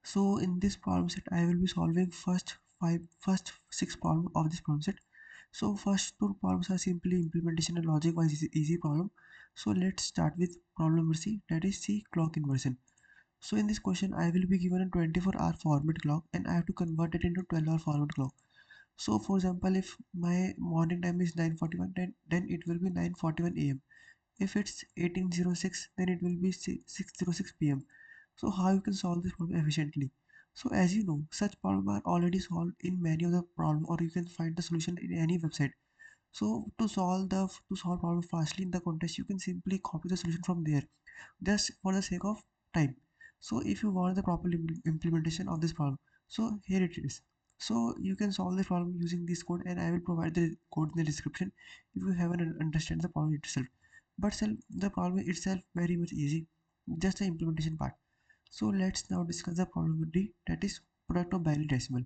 So in this problem set, I will be solving first six problems of this problem set. So first two problems are simply implementation and logic wise easy problem. So let's start with problem number C, that is C clock inversion. So in this question, I will be given a 24-hour format clock and I have to convert it into 12-hour format clock. So for example, if my morning time is 9:41, then it will be 9:41 a.m. If it's 18:06, then it will be 6:06 p.m. So how you can solve this problem efficiently? So as you know, such problems are already solved in many of the problem, or you can find the solution in any website. So to solve problem fastly in the context, you can simply copy the solution from there, just for the sake of time. So if you want the proper implementation of this problem, so here it is. So you can solve the problem using this code, and I will provide the code in the description if you haven't understand the problem itself. But still, the problem itself very much easy, just the implementation part. So let's now discuss the problem D, that is product of binary decimal.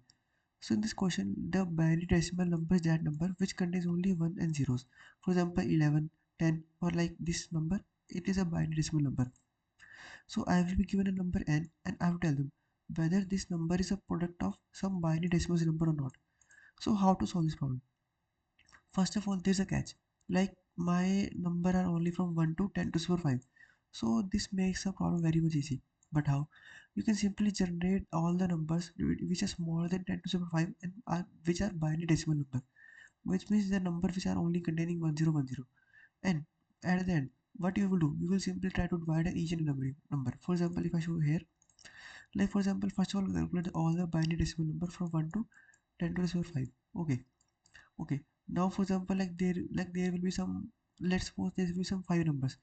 So in this question, the binary decimal number is that number which contains only 1 and zeros. For example, 11, 10, or like this number, it is a binary decimal number. So I will be given a number n and I will tell them whether this number is a product of some binary decimal number or not. So how to solve this problem? First of all, there's a catch. Like my number are only from 1 to 10 to the power 5. So this makes the problem very much easy. But how? You can simply generate all the numbers which are smaller than 10 to the power 5 and which are binary decimal number, which means the number which are only containing 1010. And at the end, what you will do? You will simply try to divide each and every number. For example, if I show here, like for example, first of all, calculate all the binary decimal number from 1 to 10 to the power 5. Okay. Now for example, there will be some, let's suppose there will be some 5 numbers.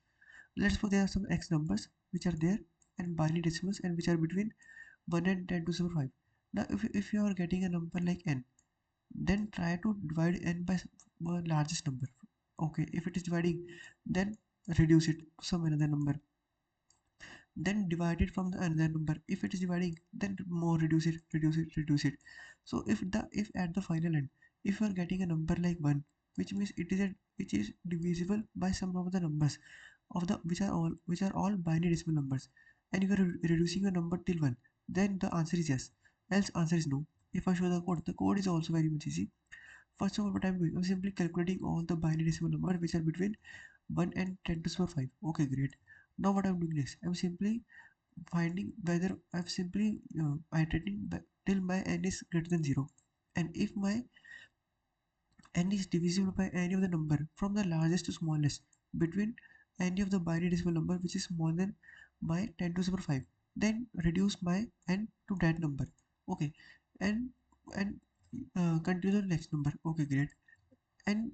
Let's suppose there are some x numbers which are there and binary decimals and which are between 1 and 10 to the power 5. Now if you are getting a number like n, then try to divide n by largest number. Okay, if it is dividing, then reduce it to some another number, then divide it from the another number. If it is dividing, then more reduce it. So if at the final end, if you are getting a number like 1, which means which is divisible by some of the numbers of the which are all binary decimal numbers, and you are reducing a number till 1, then the answer is yes, else answer is no. If I show the code is also very much easy. First of all, what I'm doing, I'm simply calculating all the binary decimal numbers which are between 1 and 10 to the power 5. Okay, great. Now what I'm doing next, I'm simply finding whether I'm simply iterating till my n is greater than 0, and if my n is divisible by any of the number from the largest to smallest between any of the binary decimal number which is smaller than my 10 to the power 5, then reduce my n to that number. Okay, and continue the next number. Okay, great. And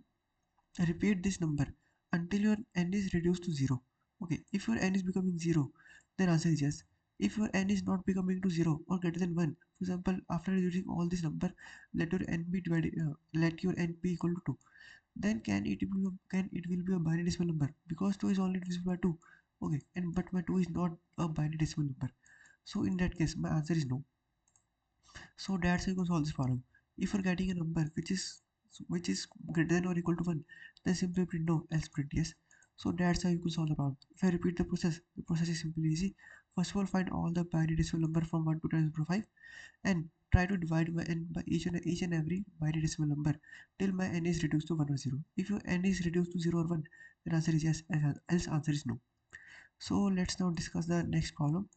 repeat this number until your n is reduced to 0. Okay, if your n is becoming 0, then answer is yes. If your n is not becoming to 0 or greater than 1, for example, after reducing all this number, let your n be equal to 2. Then can it will be a binary decimal number because 2 is only divisible by 2. Okay, and but my 2 is not a binary decimal number. So in that case, my answer is no. So that's how you can solve this problem. If you're getting a number which is greater than or equal to 1, then simply print no, else print yes. So that's how you can solve the problem. If I repeat the process is simply easy. First of all, find all the binary decimal number from 1 to 10 to the power 5 and try to divide my n by each and every binary decimal number till my n is reduced to 1 or 0. If your n is reduced to 0 or 1, then answer is yes, else answer is no. So let's now discuss the next problem,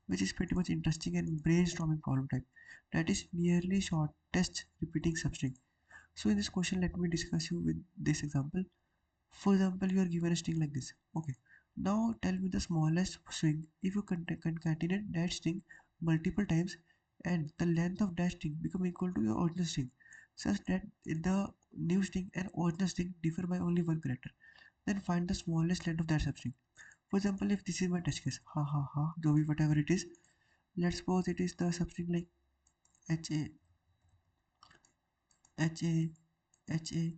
which is pretty much interesting and brainstorming problem type, that is nearly shortest repeating substring. So in this question, let me discuss you with this example. For example, you are given a string like this. Okay, now tell me the smallest string if you concatenate that string multiple times and the length of that string become equal to your original string such that the new string and original string differ by only one character. Then find the smallest length of that substring. For example, if this is my test case, ha ha ha, Joey, whatever it is, let's suppose it is the substring like HA, HA, HA,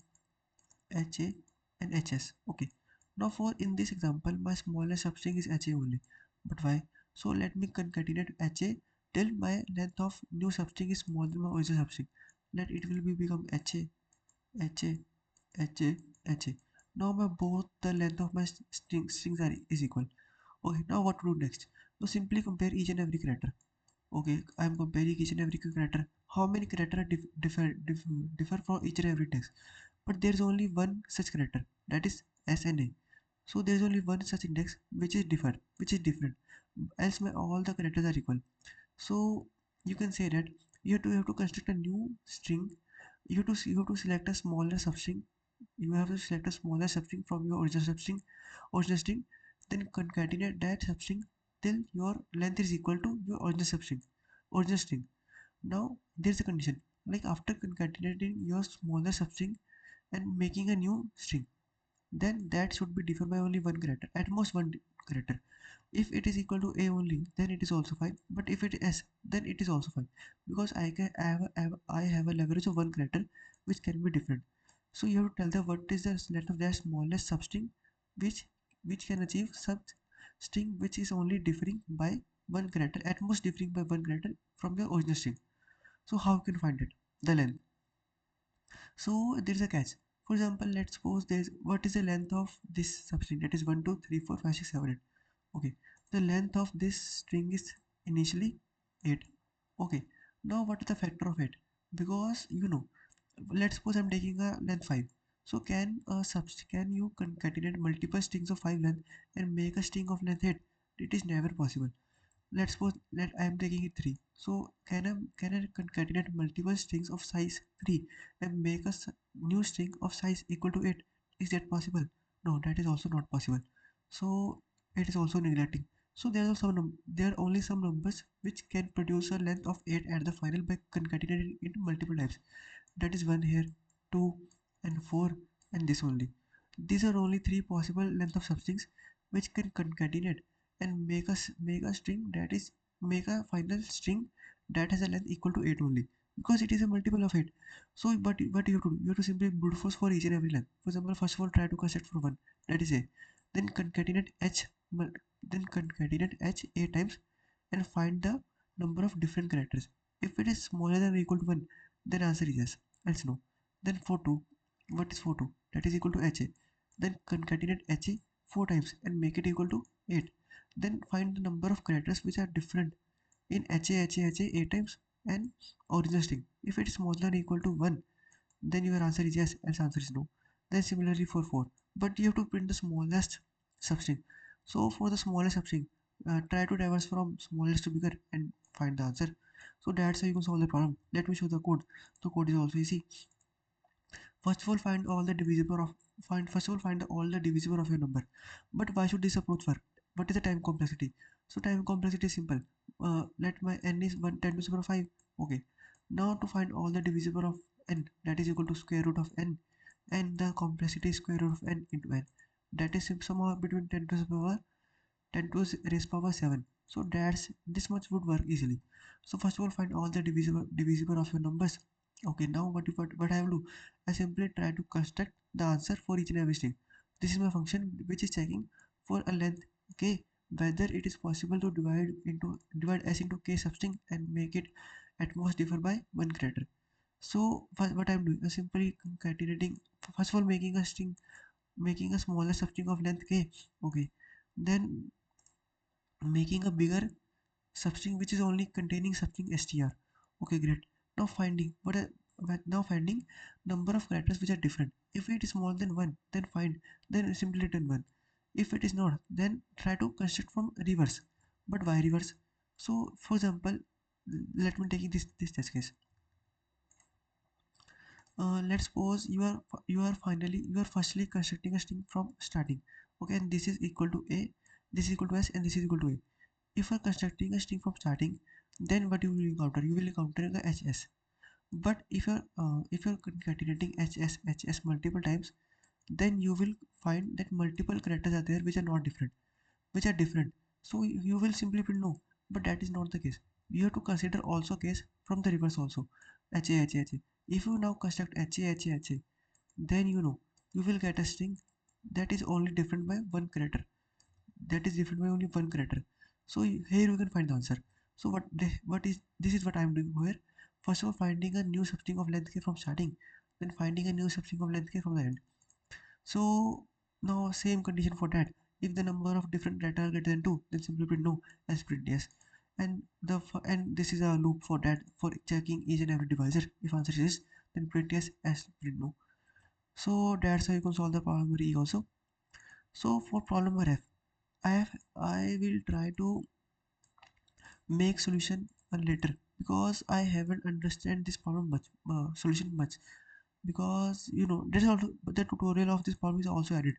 HA, and HS. Okay. Now for in this example, my smallest substring is HA only. But why? So let me concatenate HA till my length of new substring is smaller than my original substring. Let it will be become HA, HA, HA, HA. Now my both the length of my strings are is equal. Okay. Now what to do next? So simply compare each and every character. Okay, I'm comparing each and every character. How many characters differ from each and every text? But there's only one such character, that is SNA. So there's only one such index which is different. Else my all the characters are equal. So you can say that you have to construct a new string. You have to select a smaller substring. You have to select a smaller substring from your original string, then concatenate that substring till your length is equal to your original string. Now there's a condition, like after concatenating your smaller substring and making a new string, then that should be defined by only one character, at most one character. If it is equal to a only, then it is also fine, but if it is s, then it is also fine, because I have a leverage of one character which can be different. So you have to tell the what is the length of their smallest substring, which can achieve substring which is only differing by one character, at most differing by one character from your original string. So how you can find it, the length? So there is a catch. For example, let's suppose there is, what is the length of this substring? That is 1 2 3 4 5 6 7 8. Okay, the length of this string is initially 8. Okay, now what is the factor of 8? Because let's suppose I'm taking a length 5. So can you concatenate multiple strings of 5 length and make a string of length 8? It is never possible. Let's suppose that I am taking it 3. So can I concatenate multiple strings of size 3 and make a new string of size equal to 8? Is that possible? No, that is also not possible. So it is also neglecting. So there are only some numbers which can produce a length of 8 at the final by concatenating it multiple times. That is 1 here, 2 and 4, and this only. These are only three possible length of substrings which can concatenate and make a string that is make a final string that has a length equal to 8 only, because it is a multiple of 8. So but you have to do, you have to simply brute force for each and every length. For example, first of all try to construct for 1, that is a, then concatenate h then concatenate h 8 times and find the number of different characters. If it is smaller than or equal to 1, then answer is yes, else no. Then for 2, what is for 2? That is equal to HA. Then concatenate HA 4 times and make it equal to 8. Then find the number of characters which are different in HA 8 times and original string. If it is smaller than or equal to 1, then your answer is yes, else answer is no. Then similarly for 4, but you have to print the smallest substring. So for the smallest substring, try to diverge from smallest to bigger and find the answer. So that's how you can solve the problem. Let me show the code. The code is also easy. First of all, find all the divisible of find first of all find all the divisible of your number. But why should this approach work? What is the time complexity? So time complexity is simple. Let my n is 1 10 to the power 5. Okay. Now to find all the divisible of n, that is equal to square root of n, and the complexity is square root of n into n. That is somehow between 10 to the power 10 to raise power 7. So that's this much would work easily. So first of all find all the divisible of your numbers. Okay, now what I will do, I simply try to construct the answer for each and every string. This is my function which is checking for a length k, whether it is possible to divide s into k substring and make it at most differ by one character. So what I'm doing, I simply concatenating, first of all making a string, making a smaller substring of length k. Okay, then making a bigger substring which is only containing substring str. Okay, great. Now finding now finding number of characters which are different. If it is more than one, then find, then simply return one. If it is not, then try to construct from reverse. But why reverse? So for example, let me take this test case. Let's suppose you are firstly constructing a string from starting. Okay, and this is equal to a, this is equal to s, and this is equal to a. If you are constructing a string from starting, then what you will encounter? You will encounter the HS. But if you're concatenating HS multiple times, then you will find that multiple characters are there which are not different, which are different. So you will simply print no, but that is not the case. You have to consider also case from the reverse also. HA. If you now construct HA, then you will get a string that is only different by one character, that is different by only one character. So here we can find the answer. So what is this is what I am doing here. First of all, finding a new substring of length k from starting, then finding a new substring of length k from the end. So now same condition for that. If the number of different characters are greater than 2, then simply print no, else print yes. and this is a loop for that, for checking each and every divisor. If answer is yes, then print yes, as print no. So that's how you can solve the problem number E also. So for problem number F, I will try to make solution later, because I haven't understand this problem much, solution much, because this is also the tutorial of this problem is also added,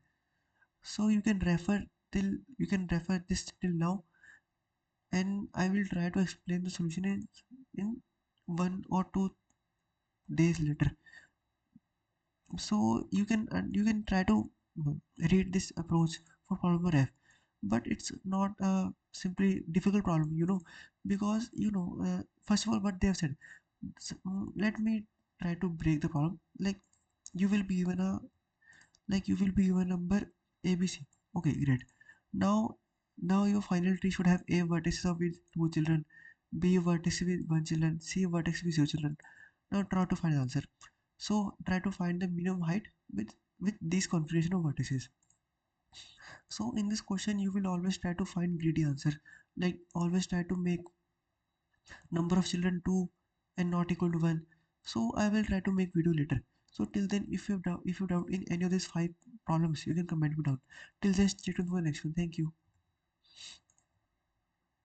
so till you can refer this till now, and I will try to explain the solution in 1 or 2 days later. So you can try to read this approach for problem number F, but it's not a simply difficult problem, because first of all what they have said. Let me try to break the problem. Like you will be given a you will be given number ABC. Okay, great. Now your final tree should have A vertices of with 2 children, B vertex with 1 children, C vertex with 0 children. Now try to find the answer. So try to find the minimum height with this configuration of vertices. So in this question you will always try to find greedy answer. Like always try to make number of children 2 and not equal to 1. So I will try to make video later. So till then, if you doubt in any of these 5 problems, you can comment me down. Till then, stay tuned for the next one. Thank you.